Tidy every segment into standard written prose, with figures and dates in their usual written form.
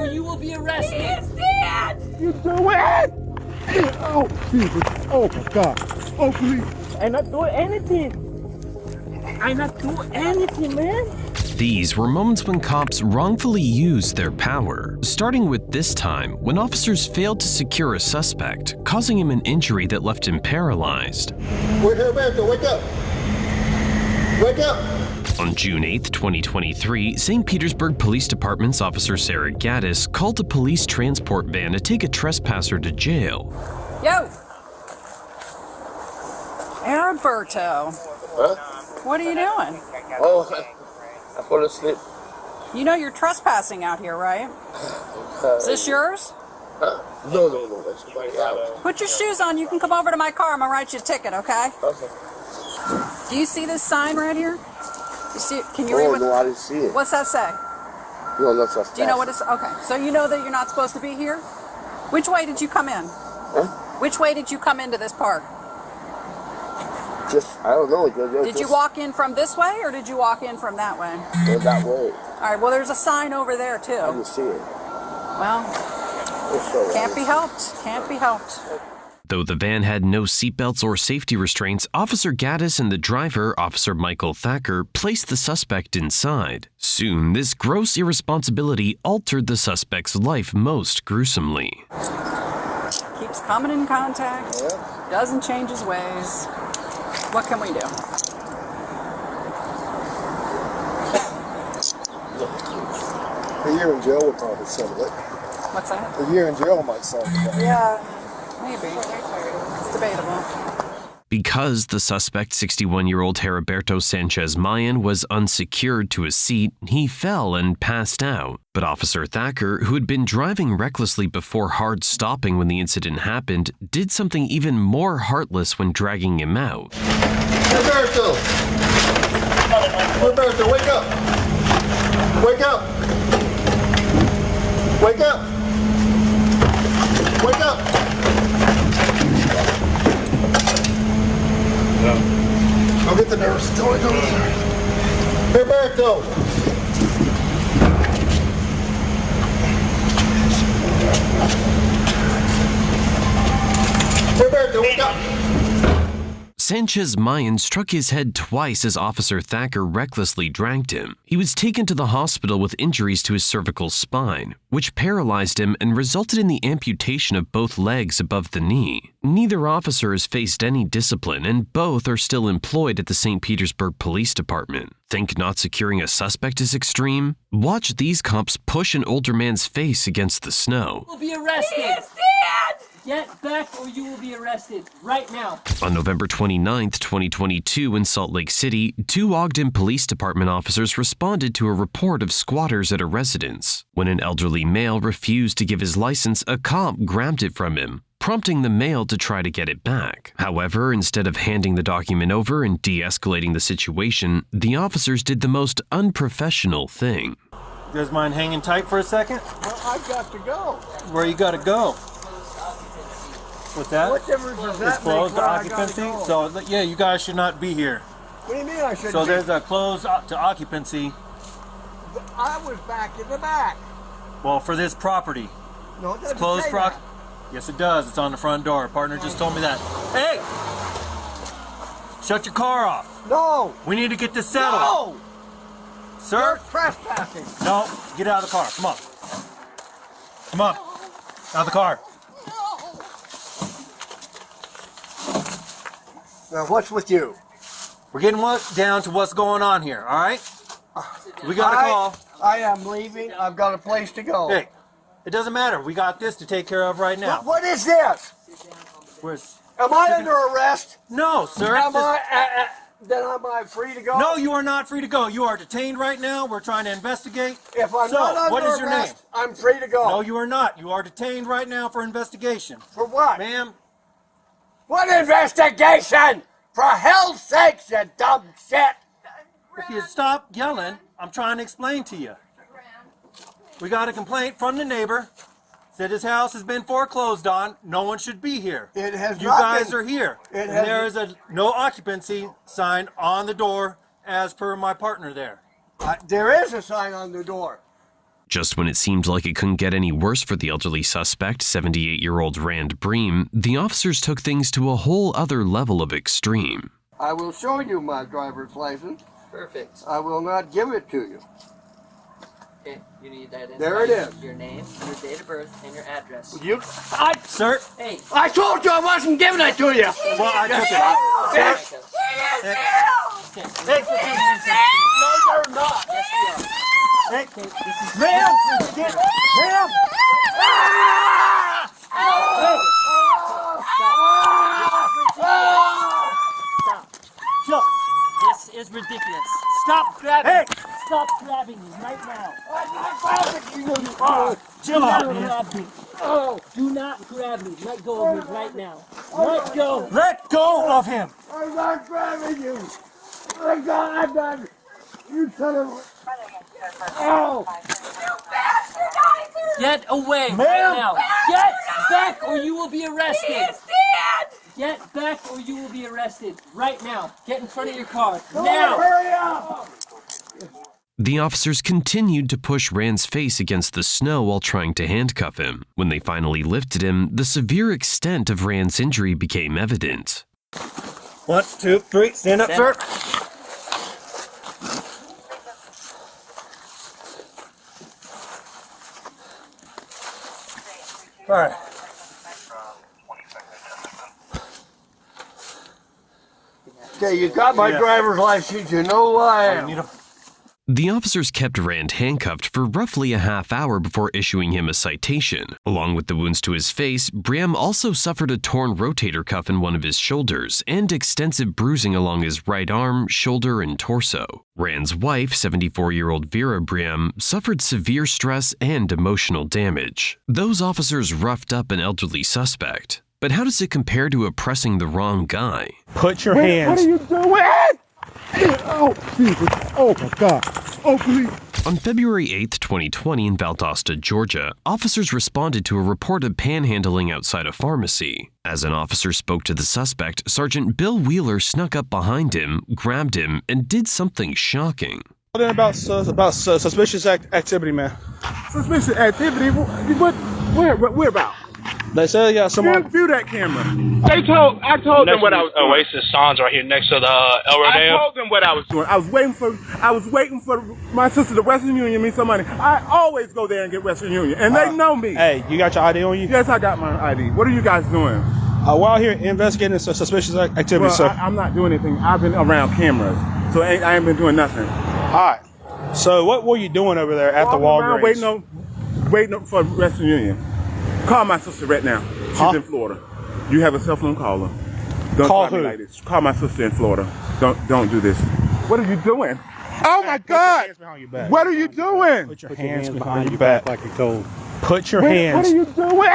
or you will be arrested. He is dead! You do it! Oh, Jesus. Oh, my God. Oh, please. I'm not doing anything. I'm not doing anything, man. These were moments when cops wrongfully used their power, starting with this time when officers failed to secure a suspect, causing him an injury that left him paralyzed. Wait, Heriberto, wake up. Wake up. On June 8, 2023, St. Petersburg Police Department's Officer Sarah Gaddis called a police transport van to take a trespasser to jail. Yo! Heriberto. Huh? What are you doing? Oh, I fell asleep. You know you're trespassing out here, right? Is this yours? No, that's somebody else. Put your shoes on. You can come over to my car. I'm going to write you a ticket, okay? Okay. Do you see this sign right here? You see it? Can you read Oh, what? no, I didn't see it. What's that say? No, not so fast. Do you know what it's? Okay, so you know that you're not supposed to be here. Which way did you come in? Huh? Which way did you come into this park? Just, I don't know. Did you walk in from this way or did you walk in from that way? Go that way. All right. Well, there's a sign over there I too. didn't see it. Well, It's all right. can't be helped. Can't be helped. Though the van had no seatbelts or safety restraints, Officer Gaddis and the driver, Officer Michael Thacker, placed the suspect inside. Soon, this gross irresponsibility altered the suspect's life most gruesomely. Keeps coming in contact. Yeah. Doesn't change his ways. What can we do? A year in jail would probably settle it. What's that? A year in jail might solve it. Yeah, maybe. It's debatable. Because the suspect, 61-year-old Heriberto Sanchez Mayan, was unsecured to his seat, he fell and passed out. But Officer Thacker, who had been driving recklessly before hard stopping when the incident happened, did something even more heartless when dragging him out. Heriberto! Heriberto, wake up! Wake up! Wake up! Wake up! Go get the nurse. Go. Heriberto! Heriberto, wake up! Sanchez Mayan struck his head twice as Officer Thacker recklessly dragged him. He was taken to the hospital with injuries to his cervical spine, which paralyzed him and resulted in the amputation of both legs above the knee. Neither officer has faced any discipline, and both are still employed at the St. Petersburg Police Department. Think not securing a suspect is extreme? Watch these cops push an older man's face against the snow. You will be arrested. He is dead! Get back or you will be arrested right now. On November 29, 2022, in Salt Lake City, 2 Ogden Police Department officers responded to a report of squatters at a residence. When an elderly male refused to give his license, a cop grabbed it from him, prompting the male to try to get it back. However, instead of handing the document over and de-escalating the situation, the officers did the most unprofessional thing. You guys mind hanging tight for a second? Well, I've got to go. Where you gotta go? What's that? What difference does that It's closed make to where I gotta occupancy. go? So yeah, you guys should not be here. What do you mean I shouldn't So be? there's a closed to occupancy. I was back in the back. Well, for this property, No, it it's doesn't closed say for. that. Yes, it does. It's on the front door. Partner just told me that. Hey, shut your car off. No! We need to get this settled. No! Sir? You're trespassing. No, get out of the car. Come on. Come on. Out of the car. Now, what's with you? We're getting down to what's going on here, all right? We got a call. I am leaving. I've got a place to go. Hey, it doesn't matter. We got this to take care of right now. What is this? Where's... Am I under arrest? No, sir. Am I free to go? No, you are not free to go. You are detained right now. We're trying to investigate. If I'm So, not under what is your arrest, name? I'm free to go. No, you are not. You are detained right now for investigation. For what? Ma'am, What investigation? For hell's sakes, you dumb shit! if you stop yelling, I'm trying to explain to you. We got a complaint from the neighbor. Said his house has been foreclosed on. No one should be here. It has You not guys been- are here. it And has- there is a no occupancy sign on the door as per my partner there. There is a sign on the door. Just when it seemed like it couldn't get any worse for the elderly suspect, 78-year-old Rand Bream, the officers took things to a whole other level of extreme. I will show you my driver's license. Perfect. I will not give it to you. Okay, you need that. There it is. Your name, your date of birth, and your address. Sir? Hey. I told you I wasn't giving it to you. Well, I took it. Okay. No, you're not. Yes, we are. Hey, ma'am! Ma'am! Stop. This is ridiculous. Stop grabbing. Hey! Stop grabbing me right now. Chill out, man. Grab me. Do not grab me. Let go of me right now. Let go. Let go of him! I'm not grabbing you. I'm not. You son of a... Oh! Get away right Ma'am. now. Get back or you will be arrested. Get back or you will be arrested right now. Get in front of your car. Now. Hurry up! The officers continued to push Rand's face against the snow while trying to handcuff him. When they finally lifted him, the severe extent of Rand's injury became evident. 1, 2, 3, stand up, sir. All right. Okay, you got my driver's license. You know who I am. The officers kept Rand handcuffed for roughly a half hour before issuing him a citation. Along with the wounds to his face, Bream also suffered a torn rotator cuff in one of his shoulders and extensive bruising along his right arm, shoulder, and torso. Rand's wife, 74-year-old Vera Bream, suffered severe stress and emotional damage. Those officers roughed up an elderly suspect. But how does it compare to oppressing the wrong guy? Put your hands. What are you doing? Oh, Jesus. Oh, my God. Oh, please. On February 8, 2020, in Valdosta, Georgia, officers responded to a report of panhandling outside a pharmacy. As an officer spoke to the suspect, Sergeant Bill Wheeler snuck up behind him, grabbed him, and did something shocking. About suspicious activity, man. Suspicious activity? What? Where about? They said, yeah, someone. Can't view that camera. I told them what I was doing. Oasis Son's right here next to the El I Rodeo. told them what I was doing. I was waiting for my sister to Western Union me some money. I always go there and get Western Union, and they know me. Hey, you got your ID on you? Yes, I got my ID. What are you guys doing? We're out here investigating suspicious activity, Well, sir. I'm not doing anything. I've been around cameras, so I ain't been doing nothing. All right. So what were you doing over there at the Walgreens? Waiting for Western Union. Call my sister right now. She's in Florida. You have a cell phone, call her. Don't Call try me who? like this. Call my sister in Florida. Don't do this. What are you doing? Oh my God! What are you doing? Put your hands behind your back like you told. Put your hands. What are you doing?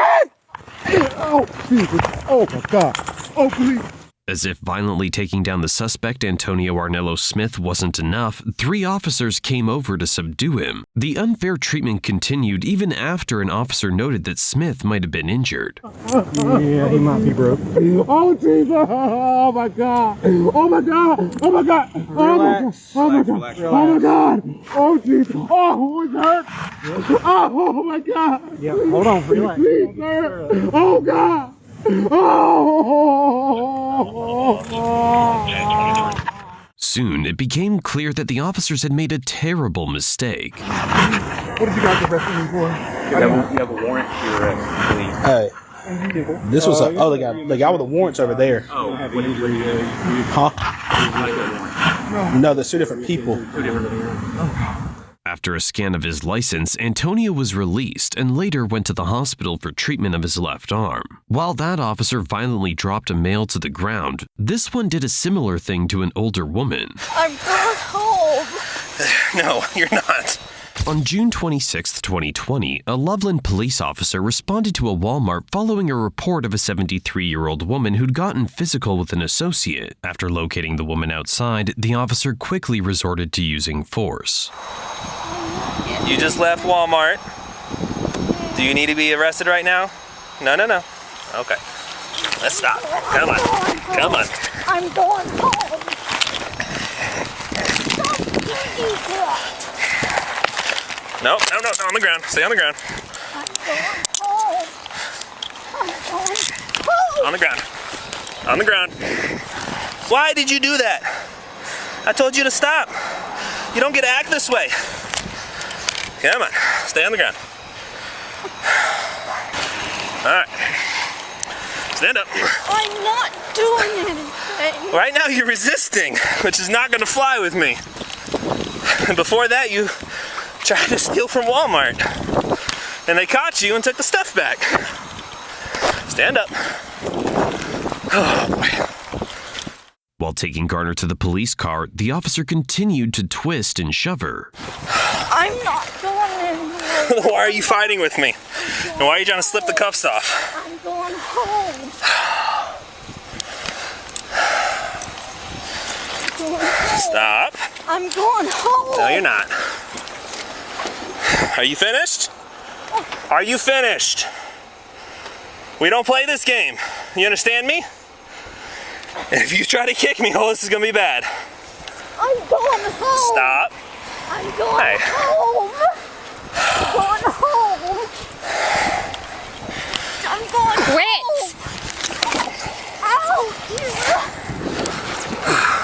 Oh, Jesus. Oh my God. Oh, please. As if violently taking down the suspect, Antonio Arnello Smith, wasn't enough, 3 officers came over to subdue him. The unfair treatment continued even after an officer noted that Smith might have been injured. Yeah, he might be broke. Oh, Jesus. Oh my God. Oh my God. Oh my God. Relax. Oh my God. Oh my God. Oh, Jesus. Oh, it hurts. Oh my God. Yeah, hold on. Relax. Please, sir. Oh God. Soon, it became clear that the officers had made a terrible mistake. What did you guys arrest me for? You have a warrant for your arrest, please. Hey, this was the guy with the warrants over there. Oh, what did you Huh? No, there's 2 different people. After a scan of his license, Antonio was released and later went to the hospital for treatment of his left arm. While that officer violently dropped a male to the ground, this one did a similar thing to an older woman. I'm going home. No, you're not. On June 26, 2020, a Loveland police officer responded to a Walmart following a report of a 73-year-old woman who'd gotten physical with an associate. After locating the woman outside, the officer quickly resorted to using force. You just left Walmart. Do you need to be arrested right now? No. Okay. Let's stop. Come on. Come on. I'm going home. Stop doing that. No, on the ground. Stay on the ground. I'm going home. I'm going home. On the ground. On the ground. Why did you do that? I told you to stop. You don't get to act this way. Come on, stay on the ground. All right. Stand up. I'm not doing anything. Right now you're resisting, which is not gonna fly with me. And before that you tried to steal from Walmart. And they caught you and took the stuff back. Stand up. Oh boy. While taking Garner to the police car, the officer continued to twist and shove her. I'm not going anywhere. Why are you fighting with me? And why are you trying to slip the cuffs off? I'm going home. Stop. I'm going home. No, you're not. Are you finished? Are you finished? We don't play this game. You understand me? And if you try to kick me, oh, this is gonna be bad. I'm going home. Stop. I'm going home. I'm going home. I'm going Quit. Ow.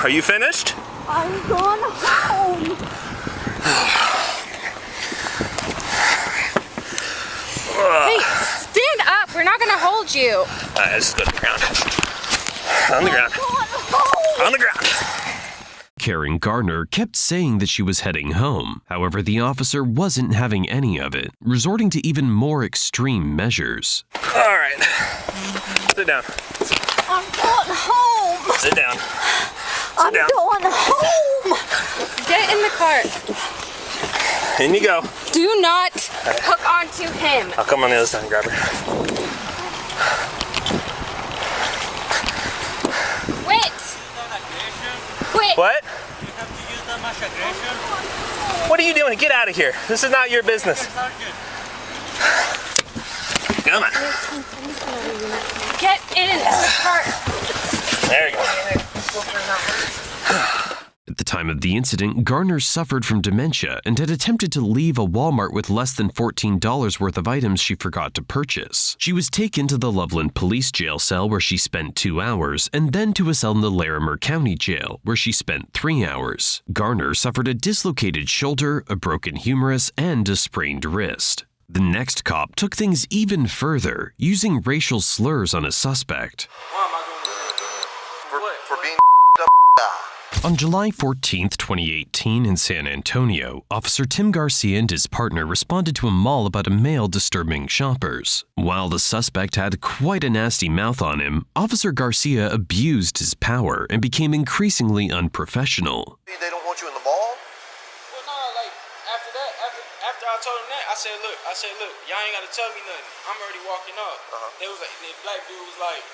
Are you finished? I'm going home. Hey, stand up. We're not gonna hold you. All right, let's go to the ground. On the ground. On the ground. Karen Garner kept saying that she was heading home. However, the officer wasn't having any of it, resorting to even more extreme measures. All right. Sit down. I'm going home. Sit down. I'm down. going home. Get in the car. In you go. Do not hook onto him. I'll come on the other side and grab her. Quit. Quit. What? What are you doing? Get out of here. This is not your business. Come on. Get in the car. There you go. At the time of the incident, Garner suffered from dementia and had attempted to leave a Walmart with less than $14 worth of items she forgot to purchase. She was taken to the Loveland Police Jail cell where she spent 2 hours, and then to a cell in the Larimer County Jail where she spent 3 hours. Garner suffered a dislocated shoulder, a broken humerus, and a sprained wrist. The next cop took things even further, using racial slurs on a suspect. For being On July 14, 2018, in San Antonio, Officer Tim Garcia and his partner responded to a mall about a male disturbing shoppers. While the suspect had quite a nasty mouth on him, Officer Garcia abused his power and became increasingly unprofessional. They don't want you in the mall? Well, no, like, after I told him that, I said, look, y'all ain't gotta tell me nothing. I'm already walking up. They was like, the black dude was like,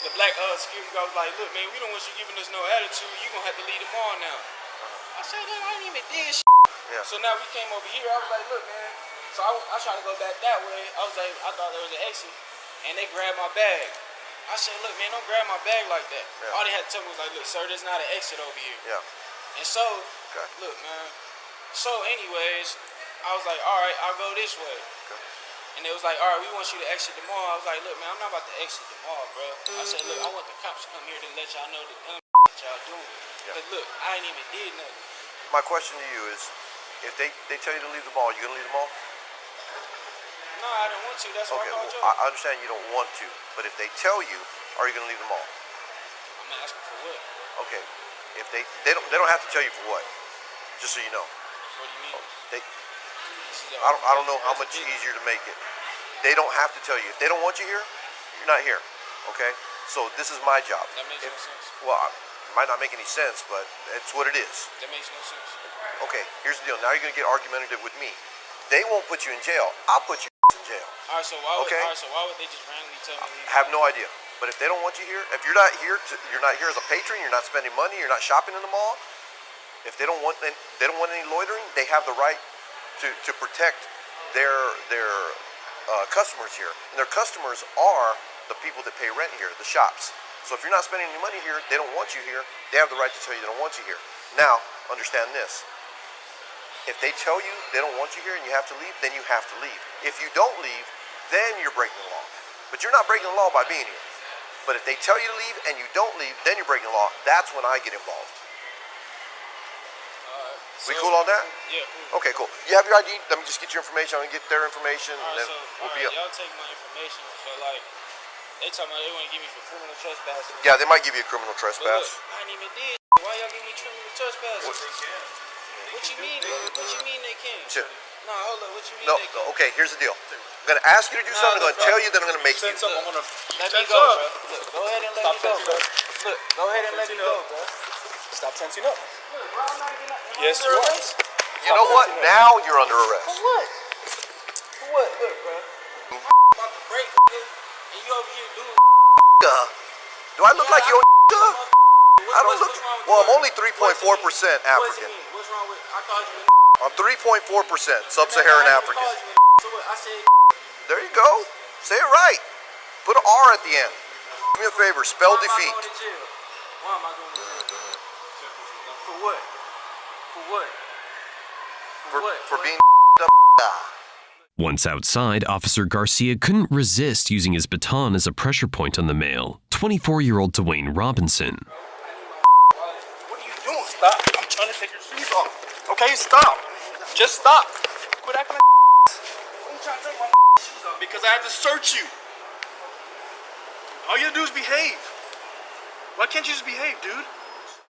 the black security guard was like, look, man, we don't want you giving us no attitude. You gonna have to leave them all now. I said, look, I ain't even did shit. Yeah. So now we came over here. I was like, look, man. So I tried to go back that way. I was like, I thought there was an exit. And they grabbed my bag. I said, look, man, don't grab my bag like that. Yeah. All they had to tell me was like, look, sir, there's not an exit over here. Yeah. And so, look, man. So anyways, I was like, all right, I'll go this way. And they was like, all right, we want you to exit the mall. I was like, look, man, I'm not about to exit the mall, bro. I said, look, I want the cops to come here to let y'all know the dumb that y'all doing. Because, look, I ain't even did nothing. My question to you is, if they tell you to leave the mall, you gonna leave the mall? No, I didn't want to. That's why I called you. I understand you don't want to, but if they tell you, are you gonna leave the mall? I'm asking for what? Okay, if they don't have to tell you for what, just so you know. What do you mean? I don't know how much easier to make it. They don't have to tell you. If they don't want you here, you're not here. Okay? So this is my job. That makes no sense. Well, it might not make any sense, but it's what it is. That makes no sense. Okay, here's the deal. Now you're gonna get argumentative with me. They won't put you in jail. I'll put you in jail. All right, so why would they just randomly tell me? I have no idea. But if they don't want you here, if you're not here as a patron, you're not spending money, you're not shopping in the mall. If they don't want any loitering, they have the right to protect their customers here. And their customers are the people that pay rent here, the shops. So if you're not spending any money here, they don't want you here. They have the right to tell you they don't want you here. Now, understand this. If they tell you they don't want you here and you have to leave, then you have to leave. If you don't leave, then you're breaking the law. But you're not breaking the law by being here. But if they tell you to leave and you don't leave, then you're breaking the law. That's when I get involved. We cool on that? Yeah, cool. Okay, cool. You have your ID? Let me just get your information. I'm going to get their information. And then we'll be up. Y'all take my information. So, like, they talking about they want to give me for criminal trespassing. Yeah, they might give you a criminal trespass. But look, I ain't even did. Why y'all give me criminal trespassing? What you mean? What you mean they can't? Sure. No, hold up. What you mean No, they can't? okay, here's the deal. I'm going to ask you to do something. I'm going to tell you, then I'm going to make you. Let me go, bro. Look, go ahead and let me go, bro. Look, go ahead and let me go, bro. Stop tensing up. Look, bro, I'm not even Yes, you are. You know what? Now you're under arrest. For what? For what? Look, bro. About to break, nigga, and you over here doing. Do I look like your? I don't look. Well, I'm only 3.4% African. What's wrong with? I called you. I'm 3.4% sub-Saharan African. So what? I said. There you go. Say it right. Put an R at the end. Do me a favor. Spell defeat. Why am I going to jail? For what? For what? For being Once outside, Officer Garcia couldn't resist using his baton as a pressure point on the male, 24-year-old Dwayne Robinson. What are you doing? Stop. I'm trying to take your shoes off. Okay, stop. Just stop. Quit acting like Why are you trying to take my shoes off? Because I had to search you. All you gotta do is behave. Why can't you just behave, dude?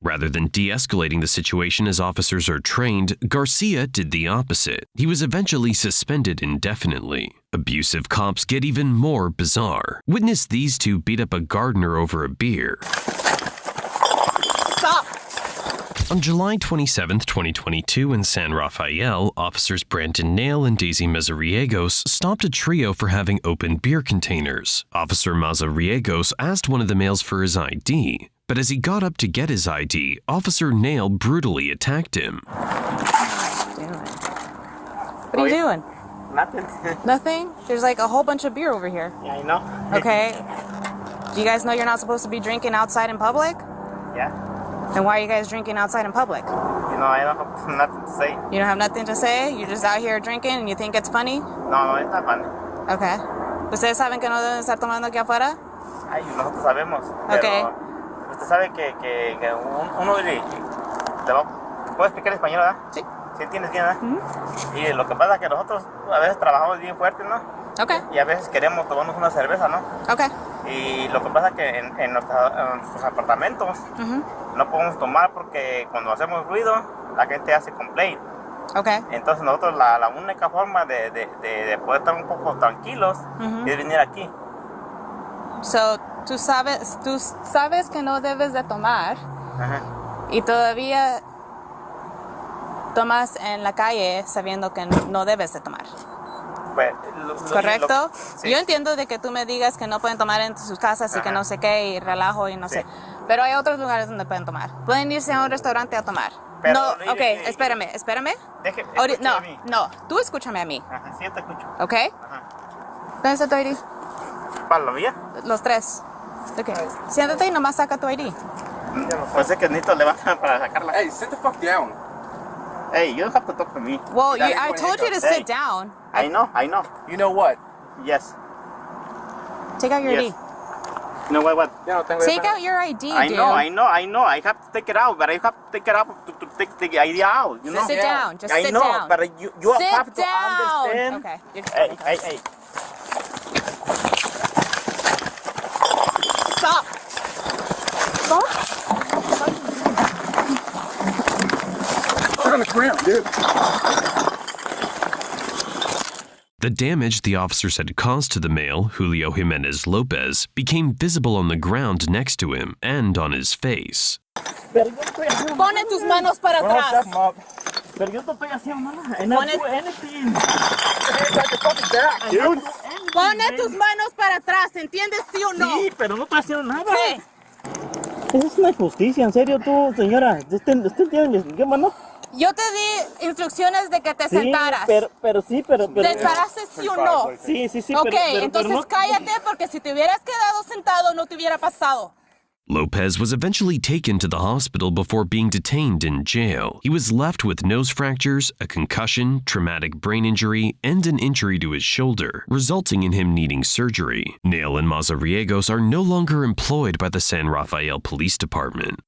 Rather than de-escalating the situation as officers are trained, Garcia did the opposite. He was eventually suspended indefinitely. Abusive cops get even more bizarre. Witness these two beat up a gardener over a beer. Stop! On July 27, 2022 in San Rafael, officers Brandon Nail and Daisy Mazariegos stopped a trio for having open beer containers. Officer Mazariegos asked one of the males for his ID. But as he got up to get his ID, Officer Nail brutally attacked him. What are you doing? Nothing. Nothing? There's like a whole bunch of beer over here. Yeah, I know. Okay. Do you guys know you're not supposed to be drinking outside in public? Yeah. Then why are you guys drinking outside in public? You know, I don't have nothing to say. You don't have nothing to say? You're just out here drinking and you think it's funny? No, it's not funny. Okay. ¿Ustedes saben que no deben estar tomando aquí afuera? Ay, nosotros sabemos. Okay. Usted sabe que uno ¿puedo explicar en español, verdad? Sí. Sí entiendes bien, ¿verdad? Y lo que pasa es que nosotros a veces trabajamos bien fuerte, ¿no? Okay. Y a veces queremos tomarnos una cerveza, ¿no? Okay. Y lo que pasa es que en nuestros apartamentos no podemos tomar porque cuando hacemos ruido la gente hace complaint. Okay. Entonces nosotros la única forma de poder estar un poco tranquilos es venir aquí. So, tú sabes que no debes de tomar y todavía tomas en la calle sabiendo que no debes de tomar. Pues, ¿correcto? Sí. Yo entiendo de que tú me digas que no pueden tomar en sus casas y que no sé qué y relajo y no sé. Pero hay otros lugares donde pueden tomar. Pueden irse a un restaurante a tomar. Pero, no, ok, espérame. No, tú escúchame a mí. Ajá, sí, yo te escucho. ¿Ok? ¿Dónde está tu ID? ¿Para la mía? Los tres. Ok. Siéntate y nomás saca tu ID. Pues es que necesito levantar para sacarla. Hey, sit the fuck down. Hey, you don't have to talk to me. Well, I told you to sit down. I know. You know what? Yes. Take out your ID. You know what? Take out your ID, dude. I know. I have to take it out, but I have to take it out to take the ID out. You know? Sit down. Just I sit know, down. but you sit have to down. understand. Okay. Hey. Stop. Put on the ground, dude. The damage the officers had caused to the male, Julio Jimenez Lopez, became visible on the ground next to him and on his face. Pone tus manos para atrás. Pero yo no estoy haciendo nada. Pone tus manos para atrás, ¿entiendes sí o no? Sí, pero no estoy haciendo nada. ¿Qué? Eso es una injusticia, en serio, tú, señora. ¿Usted entiende qué mano? Yo te di instrucciones de que te sentaras. Pero sí. ¿Te paraste sí o no? Sí. Ok, pero entonces no. cállate porque si te hubieras quedado sentado no te hubiera pasado. Lopez was eventually taken to the hospital before being detained in jail. He was left with nose fractures, a concussion, traumatic brain injury, and an injury to his shoulder, resulting in him needing surgery. Nail and Mazariegos are no longer employed by the San Rafael Police Department.